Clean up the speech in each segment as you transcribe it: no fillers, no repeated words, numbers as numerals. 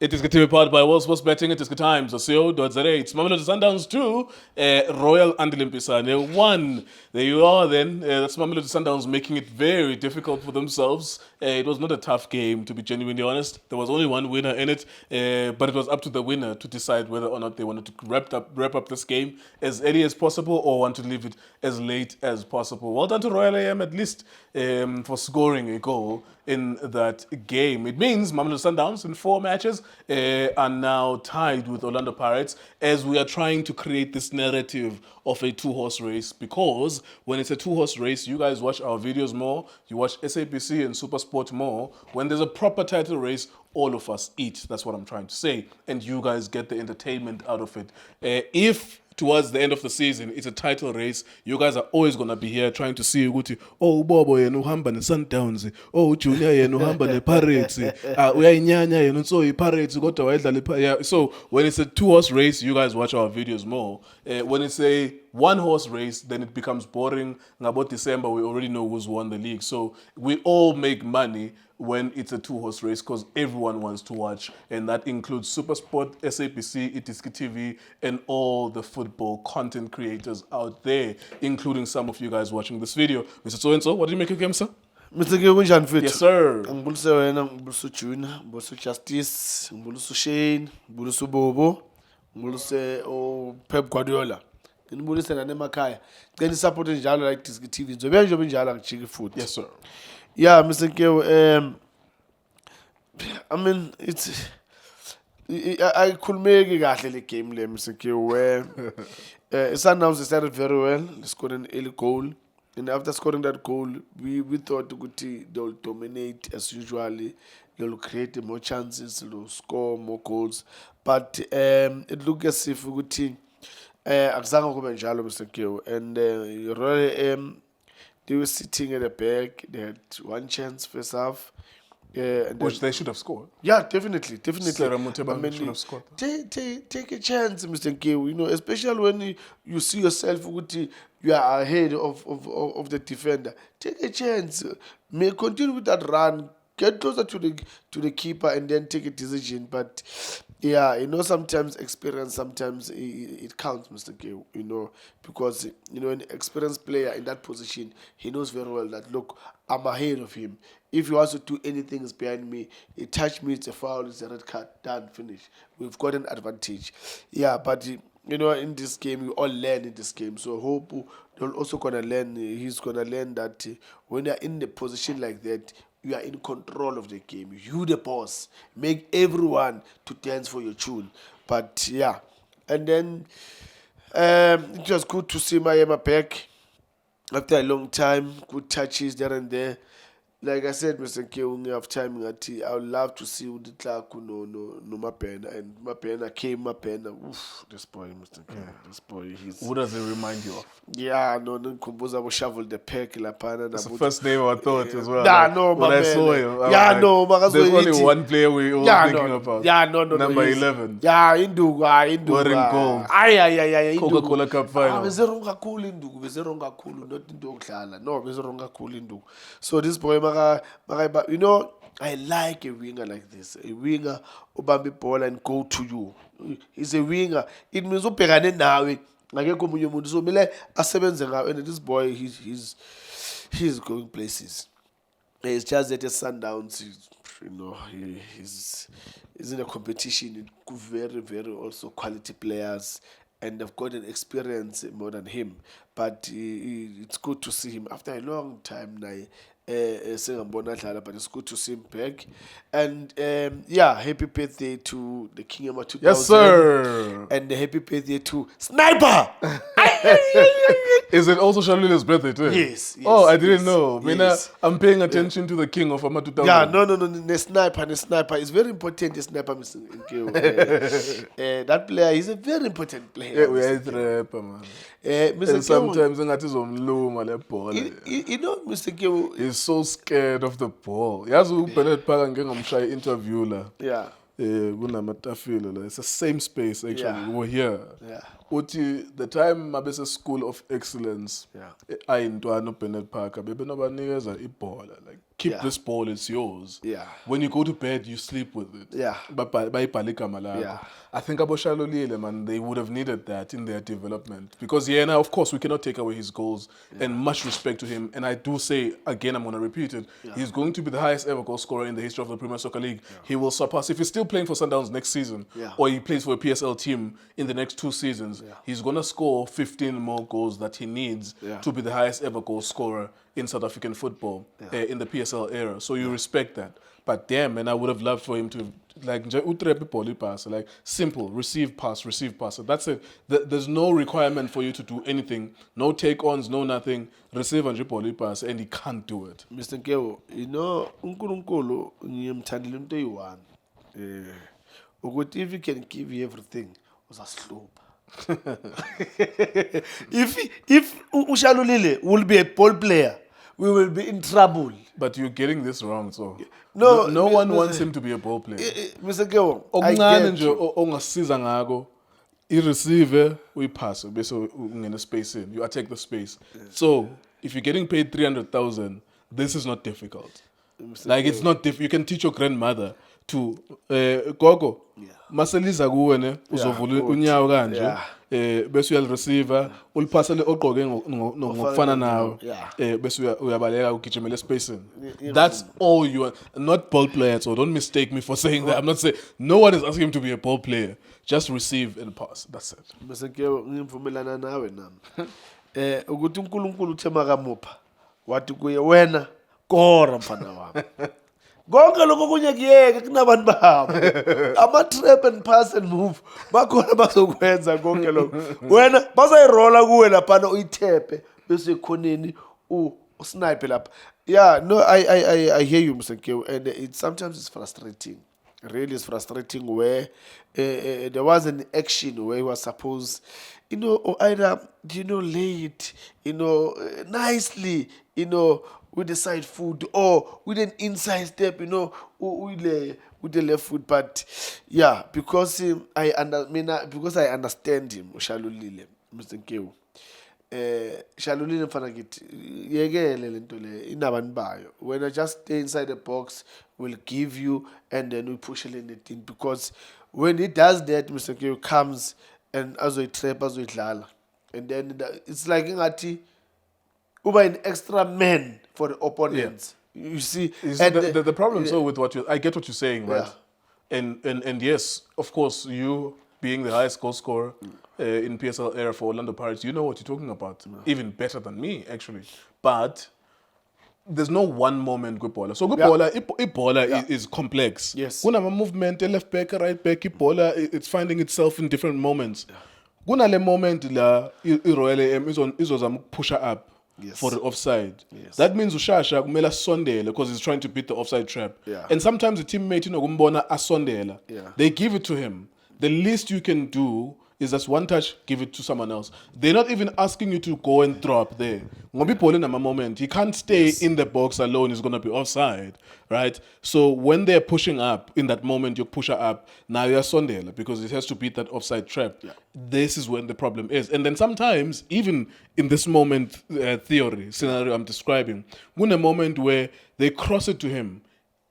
It is getting powered by World Sports Betting. It is good times. CO.za. It's Mamelodi Sundowns 2, Royal Andilimpisane 1. There you are then. That's Mamelodi Sundowns making it very difficult for themselves. It was not a tough game, to be genuinely honest. There was only one winner in it, but it was up to the winner to decide whether or not they wanted to wrap up this game as early as possible or want to leave it as late as possible. Well done to Royal AM at least for scoring a goal in that game. It means Mamelodi Sundowns in 4 matches are now tied with Orlando Pirates as we are trying to create this narrative of a 2-horse race, because when it's a 2-horse race, you guys watch our videos more, you watch SABC and SuperSport more. When there's a proper title race, all of us eat. That's what I'm trying to say. And you guys get the entertainment out of it. If towards the end of the season it's a title race, you guys are always going to be here trying to see ukuthi Bobo yena uhamba ne-Sundowns, Junior yena uhamba ne-Pirates, uyayinyanya yena so i-Pirates kodwa wayedlala yeah. So when it's a 2-horse race, you guys watch our videos more. When it's a 1-horse race, then it becomes boring. About December, we already know who's won the league. So we all make money when it's a 2-horse race because everyone wants to watch, and that includes SuperSport, SABC, iDiskiTV, and all the football content creators out there, including some of you guys watching this video. Mr. So-and-so, what did you make of game, sir? Mr. Kunjani fit? Yes, sir. Ngibulise wena, ngibulise Junior, ngibulise Justice, ngibulise Shane, ngibulise Bobo, ngibulise Pep Guardiola. Ngibulise nane emakhaya. Ngicela support njalo like iDiskiTV. Ngizobe nje njalo ngijike futhi. Yes, sir. Yeah, Mr. Nkewu, I mean, I could make a kahle game le, Mr. Nkewu, where Sundowns started very well. They scored an early goal. And after scoring that goal, we thought they'll dominate as usually. They'll create more chances, they'll score more goals. But it looked as if akuzange kube njalo, Mr. Nkewu. And really, they were sitting at the back. They had one chance first half. Which they should have scored. Yeah, definitely. Sarah Muteba should have scored. Take a chance, Mr. Nkewu. You know, especially when you see yourself, you are ahead of the defender. Take a chance. May continue with that run. Get closer to the keeper and then take a decision. But yeah, you know, sometimes experience, sometimes it counts, Mr. Nkewu, you know, because, you know, an experienced player in that position, he knows very well that, look, I'm ahead of him. If he wants to do anything is behind me, he touched me, it's a foul, it's a red card, done, finish. We've got an advantage. Yeah, but, you know, in this game, we all learn in this game. So I hope they're also going to learn, he's going to learn that when you're in a position like that, you are in control of the game. You the boss. Make everyone to dance for your tune. But yeah. And then it was good to see Mabena back after a long time. Good touches there and there. Like I said, Mr. Nkewu, have time, I would love to see the Clark no Mabena. And Mabena came, oof, this boy, Mr. Nkewu, this boy, he's... What does it remind you of? Yeah, no, Kumbuza will shovel the pack, That's the first name I thought as well. Yeah, no, when I saw him, there's only one player we all thinking about. Yeah, no. Number 11. Yeah, Indugu. Wearing gold. Aye, Coca-Cola Cup final. Bezeronga cool Indugu, bezeronga cool, not Indugu. No, bezeronga cool Indugu. So this boy, you know, I like a winger like this. A winger ubambi ball and go to you. He's a winger. It means ubhekane nawe. Ngakekho omunye umuntu. So mele asebenze ngawe, and this boy he's going places. It's just that at Sundowns, you know, he's in a competition with very, very also quality players, and they've got an experience more than him. But it's good to see him after a long time now. But it's good to see him back. And yeah, happy birthday to the King of 2000. Yes, sir. And happy birthday to Sniper. Is it also Shalule's birthday too? Yes. Oh, I didn't know. Yes. I'm paying attention to the King of 2000. Yeah, no. The Sniper is very important. The Sniper, Mr. Nkewu. That player is a very important player. Yeah, we are rapper, man. And sometimes you know, Mr. Nkewu, he's so scared of the ball. Yazu Bennett Parangam interview. Yeah. It's the same space actually. Yeah. We were here. Yeah. uthi the time mabese School of Excellence, Yeah. ayintwana Bernard Parker, bebenobanikeza ibhola. Like, keep Yeah. this ball, it's yours. Yeah. When you go to bed, you sleep with it. Yeah. Bayibhale igama lakho. Yeah. I think Aboshalolile, man, they would have needed that in their development. Because, yeah, now, of course, we cannot take away his goals, and much respect to him. And I do say, again, I'm going to repeat it, he's going to be the highest ever goal scorer in the history of the Premier Soccer League. He will surpass, if he's still playing for Sundowns next season, or he plays for a PSL team in the next 2 seasons, he's going to score 15 more goals that he needs to be the highest ever goal scorer in South African football in the PSL era. So you respect that. But damn, man, I would have loved for him to, like, like, simple, receive pass. That's it. There's no requirement for you to do anything. No take-ons, no nothing. Receive and pass, and he can't do it. Mr. Nkewo, you know, uNkulunkulu ngiyamthandela into eyi-one. Ukuthi if he can give you everything, uzasihlupha. If Ushalulile will be a ball player, we will be in trouble. But you're getting this wrong, so No, one wants him to be a ball player. Mr. Nkewo, I Okuncane get nje you. ongasiza ngako i-receive uyipass bese ungena space in, you attack the space. So if you're getting paid 300,000, this is not difficult. Like, it's not you can teach your grandmother to gogo maseliza kuwe ne uzovula unyawo kanje bese uyalireceiver uliphasele ogqoke ngokufana nawe bese uyabaleka ugijimele spacing. That's all you are. Not ball player, so don't mistake me for saying that. I'm not saying no one is asking him to be a ball player. Just receive and pass. That's it. Mr. Nkewo, ngimvumelana nawe nami. Ukuthi uNkulunkulu uthe makamupha wathi kuye wena kora mfana wami. Konke lokho kunye kuyeke kunabantu babo. Ama-trap and pass and move. Bakhona bazokwenza konke lokho. Wena bazayirola kuwe laphana uyithephe bese ekhoneni usnipe lapha. Yeah, no, I hear you, Mr. Nkewo, and sometimes it's frustrating. Really, it's frustrating where there was an action where he was supposed, you know, or either, you know, lay it, you know, nicely, you know, with the side foot or with an inside step, you know, with the left foot. But yeah, because I understand him, Shalulile, Mr. Nkewo. Shalulile mfana kithi yekele lento le inabantu bayo. When I just stay inside the box, will give you and then we push it in the team, because when he does that, Mr. Nkewo comes and azoyitrap azoyidlala, and then it's like ngathi uba an extra man for the opponents. You see, and the problem so with what I get what you're saying, right? And yes, of course, you being the highest goal scorer in PSL era for Orlando Pirates, you know what you're talking about. Even better than me, actually. But there's no one moment Gupola. So Gupola is complex. Yes. Kuna movement, left back, right back, Gupola, it's finding itself in different moments. Kuna le moment la Royal AM is on pusher up. Yes. For the offside. Yes. That means Ushasha kumela sondela because he's trying to beat the offside trap. Yeah. And sometimes the teammate kumbona asondela. Yeah. They give it to him. The least you can do is just one touch, give it to someone else. They're not even asking you to go and drop there. Ngobi Paul in a moment, he can't stay in the box alone, he's going to be offside, right? So when they're pushing up, in that moment you push her up, now you're sondela because it has to beat that offside trap. Yeah. This is when the problem is. And then sometimes, even in this moment theory, scenario I'm describing, when a moment where they cross it to him,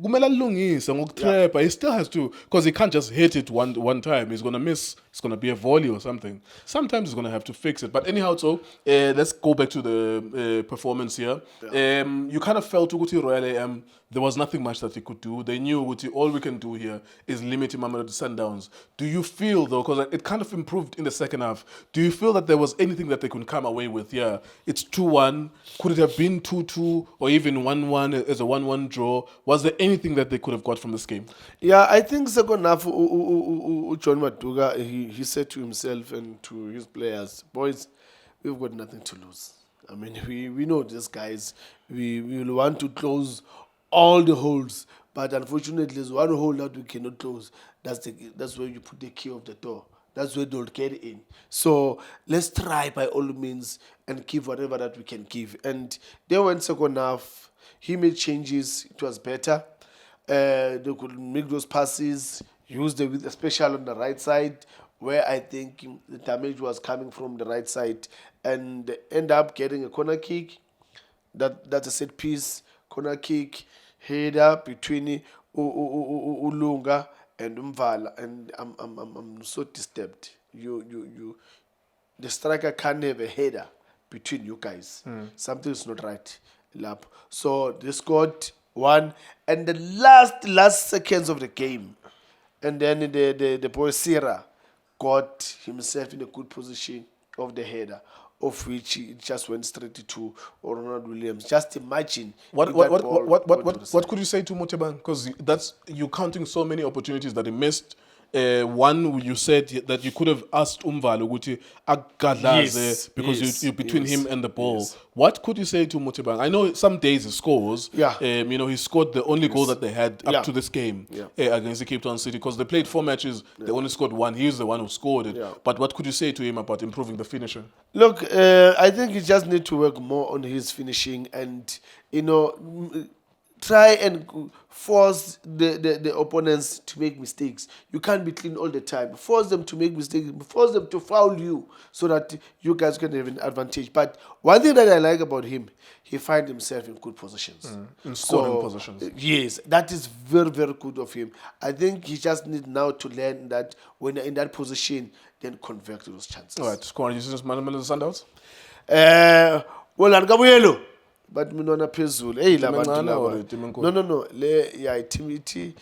kumela lungisa ngokutrapha, he still has to, because he can't just hit it one time. He's gonna miss. It's gonna be a volley or something. Sometimes he's gonna have to fix it. But anyhow, so let's go back to the performance here. Yeah. You kind of felt Uguti Royal AM. There was nothing much that he could do. They knew Uguti, all we can do here is limit Mamelodi Sundowns. Do you feel though, because it kind of improved in the second half, do you feel that there was anything that they could come away with? Yeah, it's 2-1. Could it have been 2-2 or even 1-1 as a 1-1 draw? Was there anything that they could have got from this game? Yeah, I think second half, John Maduga, he said to himself and to his players, boys, we've got nothing to lose. I mean, we know these guys. We will want to close all the holes, but unfortunately, there's one hole that we cannot close. That's where you put the key of the door. That's where they'll get in. So let's try by all means and give whatever that we can give. And they went second half. He made changes. It was better. They could make those passes, use the special on the right side, where I think the damage was coming from the right side, and end up getting a corner kick. That's a set piece, corner kick, header between Ulunga and Umvala, and I'm so disturbed. You the striker can't have a header between you guys. Something's not right. Lap. So they scored one, and the last seconds of the game, and then the boy Sierra got himself in a good position of the header, of which it just went straight to Ronald Williams. Just imagine What if what that what ball what what went to what, the what side. could you say to Motebang? Because that's you counting so many opportunities that he missed. One you said that you could have asked Umvalo ukuthi agadlaze Yes, because yes, you between yes, him and the ball. yes. What could you say to Motebang? I know some days he scores. Yeah. He scored the only goal that they had up Yeah. to this game Yeah. against the Cape Town City because they played 4 matches. They only scored one. He's the one who scored it. Yeah. But what could you say to him about improving the finisher? Look, I think he just need to work more on his finishing, and try and force the opponents to make mistakes. You can't be clean all the time. Force them to make mistakes. Force them to foul you so that you guys can have an advantage. But one thing that I like about him, he finds himself in good positions. In scoring positions. Yes, that is very, very good of him. I think he just needs now to learn that when you're in that position, then convert those chances. All right, scoring decisions, Mamelodi Sundowns. Well, angabuyelo but mina wona phezulu hey Team labantu encane or laba team enkulu? no le ya team enkulu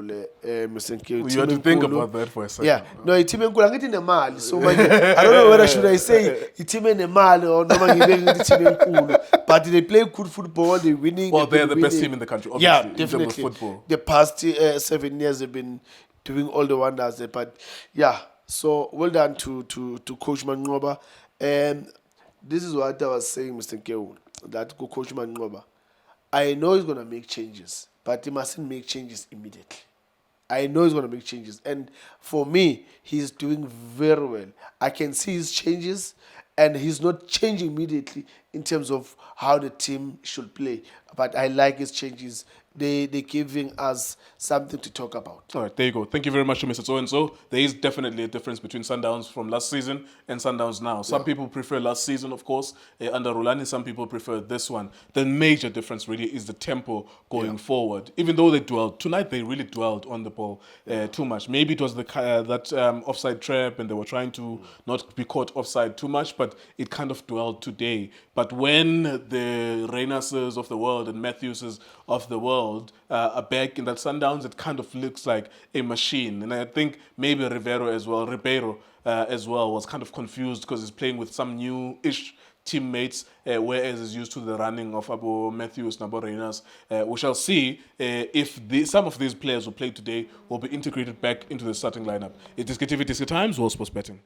le Mr. Nkiru. You had to think about that for a second. Yeah, no, team enkulu angithi nemali. So manje I don't know whether should I say team enemali or noma ngibeke ngithi team enkulu, but they play good football, they winning. Well, they've they're been the best winning. team in the country, Yeah, obviously, in terms of definitely. football. The past 7 years they've been doing all the wonders there. But yeah, so well done to Coach Manqoba. This is what I was saying, Mr. Nkewu, that Coach Manqoba, I know he's going to make changes, but he mustn't make changes immediately. I know he's going to make changes. And for me, he's doing very well. I can see his changes, and he's not changing immediately in terms of how the team should play. But I like his changes. They're giving us something to talk about. All right, there you go. Thank you very much to Mr. So-and-so. There is definitely a difference between Sundowns from last season and Sundowns now. Some people prefer last season, of course, under Rolani. Some people prefer this one. The major difference really is the tempo going forward. Even though they dwelled, tonight they really dwelled on the ball too much. Maybe it was the that offside trap and they were trying to not be caught offside too much, but it kind of dwelled today. But when the Reynases of the world and Matthewses of the world are back in that Sundowns, it kind of looks like a machine. And I think maybe Ribeiro as well was kind of confused because he's playing with some new-ish teammates, whereas he's used to the running of Abo Matthews and Abo Reynas. We shall see if some of these players who played today will be integrated back into the starting lineup. It is iDiskiTV, Times, World Sports Betting.